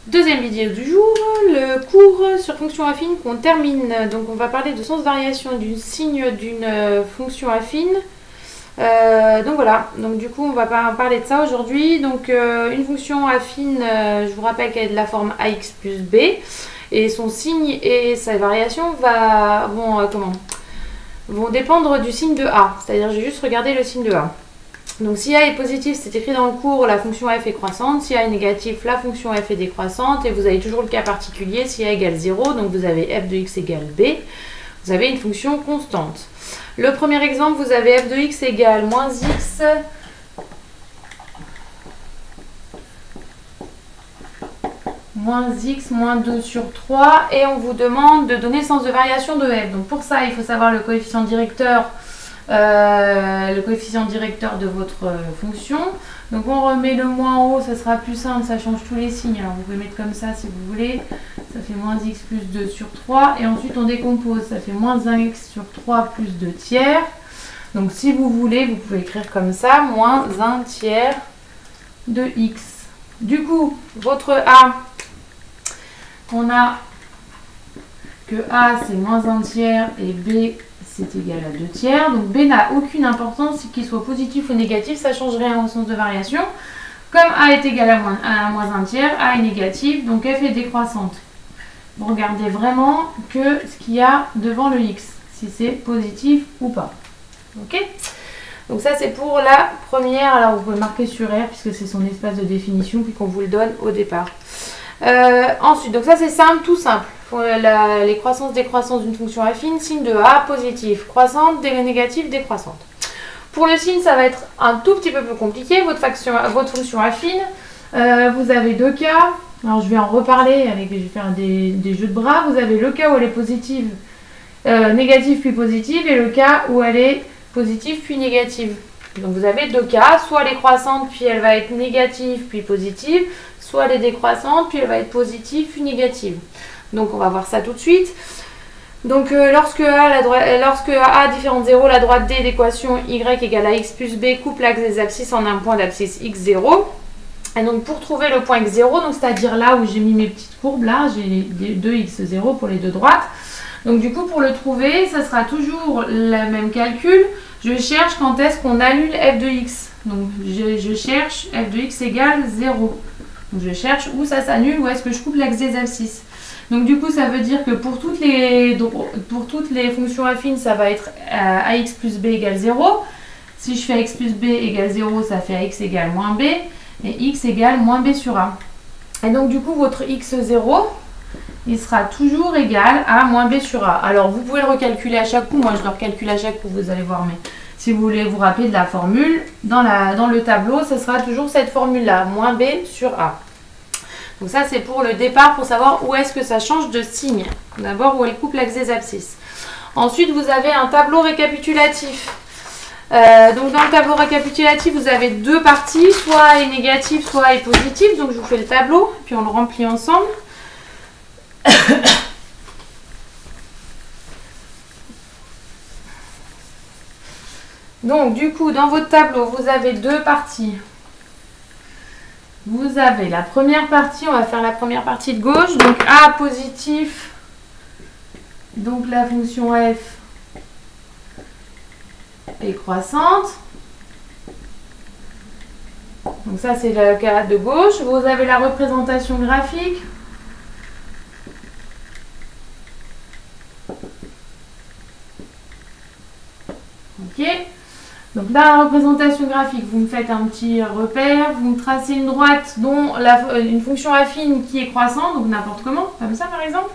Deuxième vidéo du jour, le cours sur fonction affine qu'on termine. Donc on va parler de sens variation d'une signe d'une fonction affine. Donc voilà, donc du coup on va parler de ça aujourd'hui. Donc une fonction affine, je vous rappelle qu'elle est de la forme ax plus b. Et son signe et sa variation vont dépendre du signe de a. C'est-à-dire j'ai juste regardé le signe de a. Donc si a est positif, c'est écrit dans le cours, la fonction f est croissante. Si a est négatif, la fonction f est décroissante. Et vous avez toujours le cas particulier, si a égale 0, donc vous avez f de x égale b. Vous avez une fonction constante. Le premier exemple, vous avez f de x égale moins x moins 2 sur 3. Et on vous demande de donner le sens de variation de f. Donc pour ça, il faut savoir le coefficient directeur. De votre fonction. Donc on remet le moins en haut, ça sera plus simple, ça change tous les signes. Alors vous pouvez mettre comme ça si vous voulez. Ça fait moins x plus 2 sur 3. Et ensuite on décompose, ça fait moins 1x sur 3 plus 2 tiers. Donc si vous voulez, vous pouvez écrire comme ça, moins 1 tiers de x. Du coup, votre a, on a que a c'est moins 1 tiers et b c'est égal à 2 tiers. Donc B n'a aucune importance, qu'il soit positif ou négatif, ça ne change rien au sens de variation. Comme A est égal à moins 1 tiers, A est négatif, donc F est décroissante. Vous regardez vraiment que ce qu'il y a devant le X, si c'est positif ou pas. Ok? Donc ça c'est pour la première, alors vous pouvez marquer sur R puisque c'est son espace de définition puis qu'on vous le donne au départ. Ensuite, donc ça c'est simple, tout simple. Les croissances, décroissances d'une fonction affine, signe de A, positif, croissante, négative, décroissante. Pour le signe, ça va être un tout petit peu plus compliqué. Votre fonction affine, vous avez deux cas. Alors je vais en reparler, je vais faire des jeux de bras. Vous avez le cas où elle est positive, négative puis positive, et le cas où elle est positive puis négative. Donc vous avez deux cas, soit elle est croissante puis elle va être négative puis positive, soit elle est décroissante puis elle va être positive puis négative. Donc on va voir ça tout de suite. Donc lorsque A différent de 0, la droite D d'équation y égale à x plus b coupe l'axe des abscisses en un point d'abscisse x0. Et donc pour trouver le point x0, c'est-à-dire là où j'ai mis mes petites courbes, là j'ai les deux x0 pour les deux droites. Donc du coup pour le trouver, ça sera toujours le même calcul. Je cherche quand est-ce qu'on annule f de x. Donc je cherche f de x égale 0. Donc je cherche où ça s'annule, où est-ce que je coupe l'axe des abscisses. Donc du coup, ça veut dire que pour toutes les fonctions affines, ça va être ax plus b égale 0. Si je fais ax plus b égale 0, ça fait ax égale moins b. Et x égale moins b sur a. Et donc du coup, votre x0, il sera toujours égal à moins b sur a. Alors vous pouvez le recalculer à chaque coup. Moi, je le recalcule à chaque coup, vous allez voir. Mais si vous voulez vous rappeler de la formule, dans le tableau, ce sera toujours cette formule-là, moins b sur a. Donc ça, c'est pour le départ, pour savoir où est-ce que ça change de signe. D'abord, où elle coupe l'axe des abscisses. Ensuite, vous avez un tableau récapitulatif. Donc dans le tableau récapitulatif, vous avez deux parties, soit A est négative, soit A est positive. Donc je vous fais le tableau, puis on le remplit ensemble. Donc du coup, dans votre tableau, vous avez deux parties. Vous avez la première partie, on va faire la première partie de gauche, donc A positif, donc la fonction f est croissante. Donc ça c'est le cas de gauche. Vous avez la représentation graphique. Ok. Donc dans la représentation graphique, vous me faites un petit repère, vous me tracez une droite dont une fonction affine qui est croissante, donc n'importe comment, comme ça par exemple.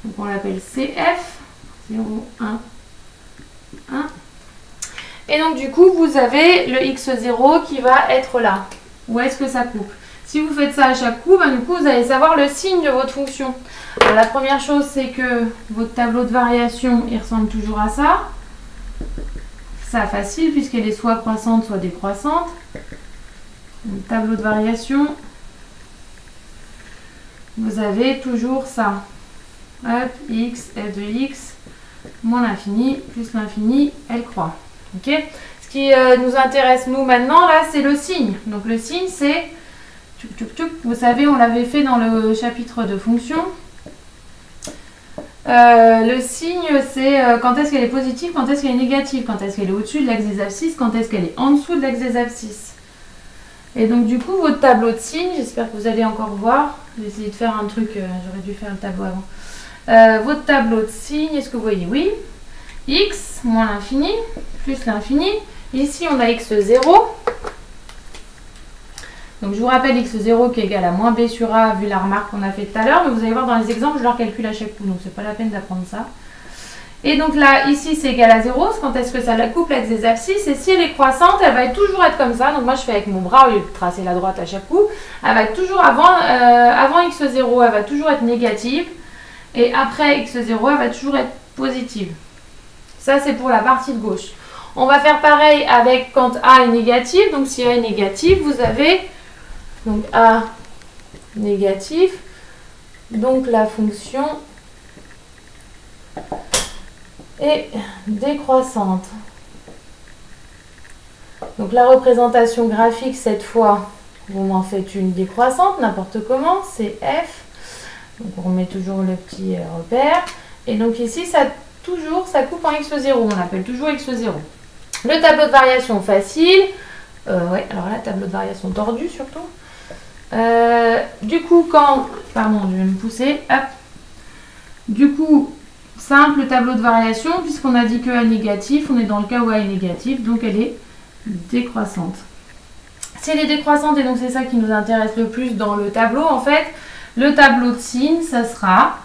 Donc on l'appelle CF, 0, 1, 1. Et donc du coup, vous avez le x0 qui va être là. Où est-ce que ça coupe? Si vous faites ça à chaque coup, du coup, vous allez savoir le signe de votre fonction. Alors, la première chose, c'est que votre tableau de variation, il ressemble toujours à ça. Ça facile puisqu'elle est soit croissante soit décroissante. Le tableau de variation, vous avez toujours ça. Hop, x, f de x, moins l'infini, plus l'infini, elle croît. Ok. Ce qui nous intéresse nous maintenant là, c'est le signe. Donc le signe c'est Vous savez, on l'avait fait dans le chapitre de fonctions. Le signe, c'est quand est-ce qu'elle est positive, quand est-ce qu'elle est négative, quand est-ce qu'elle est au-dessus de l'axe des abscisses, quand est-ce qu'elle est en dessous de l'axe des abscisses. Et donc du coup, votre tableau de signes, j'espère que vous allez encore voir. J'ai essayé de faire un truc, j'aurais dû faire le tableau avant. Votre tableau de signes, est-ce que vous voyez? Oui. X moins l'infini, plus l'infini. Ici, on a x0. Donc je vous rappelle x0 qui est égal à moins b sur a vu la remarque qu'on a fait tout à l'heure. Mais vous allez voir dans les exemples, je leur calcule à chaque coup. Donc c'est pas la peine d'apprendre ça. Et donc là, ici, c'est égal à 0. Quand est-ce que ça la coupe l'axe des abscisses? Et si elle est croissante, elle va toujours être comme ça. Donc moi, je fais avec mon bras au lieu de tracer la droite à chaque coup. Elle va être toujours avant x0, elle va toujours être négative. Et après x0, elle va toujours être positive. Ça, c'est pour la partie de gauche. On va faire pareil avec quand a est négative. Donc si a est négative, vous avez donc a négatif. Donc la fonction est décroissante. Donc la représentation graphique, cette fois, vous m'en faites une décroissante, n'importe comment, c'est f. Donc on remet toujours le petit repère. Et donc ici, ça coupe en x0, on l'appelle toujours x0. Le tableau de variation facile. Ouais, alors là, tableau de variation tordu surtout. Du coup, pardon, je vais me pousser. Hop. Du coup, simple tableau de variation, puisqu'on a dit que A est négatif, on est dans le cas où A est négatif, donc elle est décroissante. Si elle est décroissante, et donc c'est ça qui nous intéresse le plus dans le tableau, en fait, le tableau de signes, ça sera,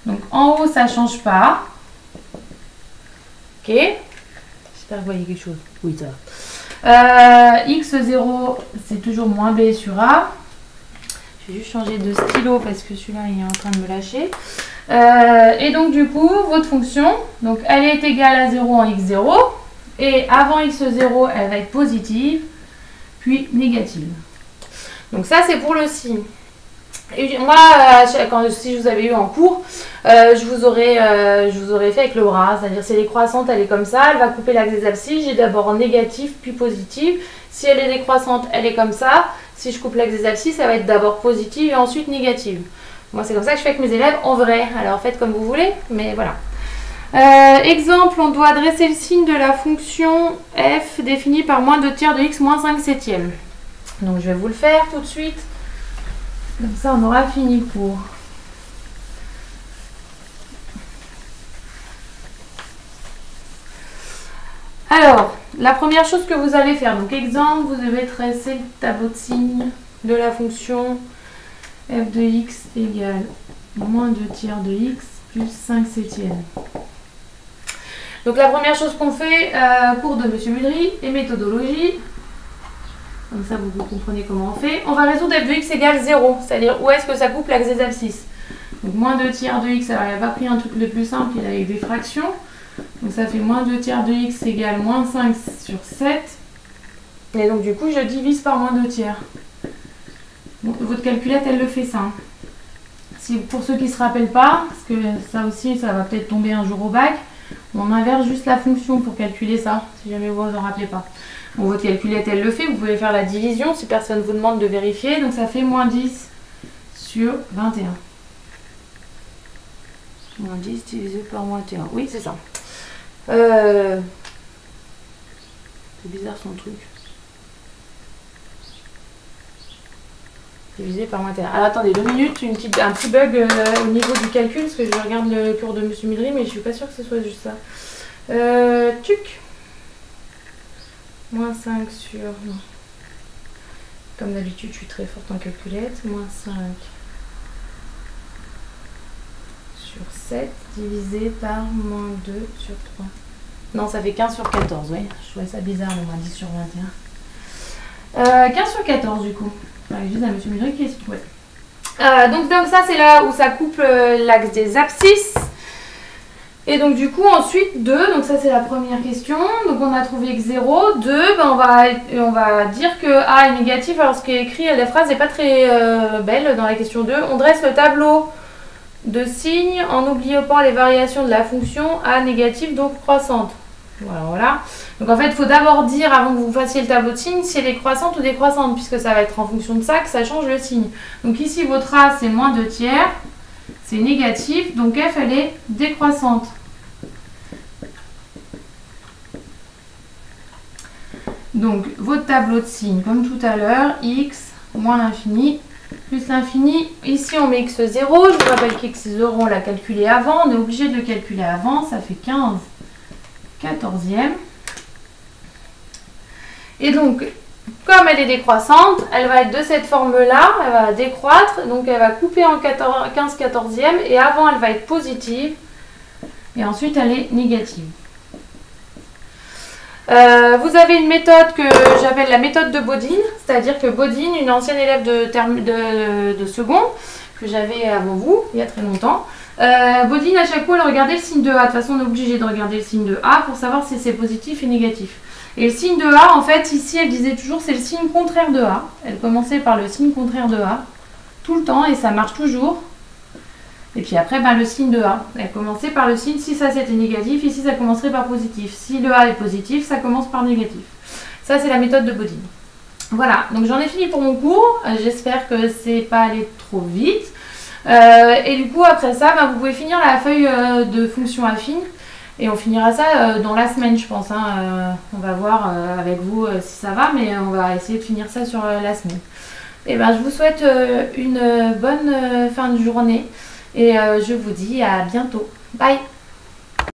donc en haut, ça ne change pas. Ok. J'espère que vous voyez quelque chose. Oui, ça va. X0, c'est toujours moins B sur A. Je vais juste changer de stylo parce que celui-là, il est en train de me lâcher. Et donc, du coup, votre fonction, donc elle est égale à 0 en X0. Et avant X0, elle va être positive, puis négative. Donc ça, c'est pour le signe. Et moi, si je vous avais eu en cours, je vous aurais fait avec le bras. C'est-à-dire, si elle est croissante, elle est comme ça. Elle va couper l'axe des abscisses. J'ai d'abord négative, puis positive. Si elle est décroissante, elle est comme ça. Si je coupe l'axe des abscisses, elle va être d'abord positive et ensuite négative. Moi, c'est comme ça que je fais avec mes élèves en vrai. Alors, faites comme vous voulez, mais voilà. Exemple, on doit dresser le signe de la fonction f définie par moins 2 tiers de x moins 5 septièmes. Donc, je vais vous le faire tout de suite. Comme ça, on aura fini le cours. Alors, la première chose que vous allez faire, donc exemple, vous devez tracer le tableau de signes de la fonction f de x égale moins 2 tiers de x plus 5 septièmes. Donc la première chose qu'on fait, cours de M. Mudry et méthodologie, comme ça vous comprenez comment on fait, on va résoudre f de x égale 0, c'est-à-dire où est-ce que ça coupe l'axe des abscisses. Donc moins 2 tiers de x, alors il n'a pas pris un truc le plus simple, il a eu des fractions. Donc ça fait moins 2 tiers de x égale moins 5 sur 7. Et donc du coup je divise par moins 2 tiers. Bon, votre calculette elle le fait ça. Pour ceux qui ne se rappellent pas, parce que ça aussi ça va peut-être tomber un jour au bac, on inverse juste la fonction pour calculer ça, si jamais vous en rappelez pas. Bon, votre calculette elle le fait, vous pouvez faire la division si personne ne vous demande de vérifier. Donc ça fait moins 10 sur 21. Moins 10 divisé par moins 21. Oui, c'est ça. C'est bizarre son truc. Divisé par moins 21. Alors attendez 2 minutes, un petit bug au niveau du calcul, parce que je regarde le cours de M. Mudry, mais je suis pas sûre que ce soit juste ça. Tuc. Moins 5 sur... Non. Comme d'habitude, je suis très forte en calculette. Moins 5 sur 7 divisé par moins 2 sur 3. Non, ça fait 15 sur 14, oui. Je trouvais ça bizarre, le moins 10 sur 21. 15 sur 14, du coup. Je dis à M. Mudry qui est situé. Donc ça, c'est là où ça coupe l'axe des abscisses. Et donc du coup, ensuite, 2. Donc ça, c'est la première question. Donc on a trouvé que 0. 2, ben, on va dire que A est négatif. Alors ce qui est écrit, la phrase n'est pas très belle dans la question 2. On dresse le tableau de signes en n'oubliant pas les variations de la fonction A négative, donc croissante. Voilà, voilà. Donc en fait, il faut d'abord dire, avant que vous fassiez le tableau de signes, si elle est croissante ou décroissante, puisque ça va être en fonction de ça que ça change le signe. Donc ici, votre A, c'est moins 2/3, c'est négatif, donc F, elle est décroissante. Donc, votre tableau de signes, comme tout à l'heure, x moins l'infini plus l'infini. Ici, on met x0. Je vous rappelle qu'x0, on l'a calculé avant. On est obligé de le calculer avant. Ça fait 15 quatorzièmes. Et donc, comme elle est décroissante, elle va être de cette forme-là. Elle va décroître. Donc, elle va couper en 15 quatorzièmes. Et avant, elle va être positive. Et ensuite, elle est négative. Vous avez une méthode que j'appelle la méthode de Bodine, c'est-à-dire que Bodine, une ancienne élève de seconde, que j'avais avant vous, il y a très longtemps, Bodine, à chaque fois, elle regardait le signe de A. De toute façon, on est obligé de regarder le signe de A pour savoir si c'est positif et négatif. Et le signe de A, en fait, ici, elle disait toujours c'est le signe contraire de A. Elle commençait par le signe contraire de A, tout le temps, et ça marche toujours. Et puis après, ben, le signe de A. Elle commençait par le signe, si ça c'était négatif, ici ça commencerait par positif. Si le A est positif, ça commence par négatif. Ça, c'est la méthode de Bodine. Voilà, donc j'en ai fini pour mon cours. J'espère que c'est pas allé trop vite. Et du coup, après ça, ben, vous pouvez finir la feuille de fonction affine. Et on finira ça dans la semaine, je pense. Hein. On va voir avec vous si ça va, mais on va essayer de finir ça sur la semaine. Et ben, je vous souhaite une bonne fin de journée. Et je vous dis à bientôt. Bye!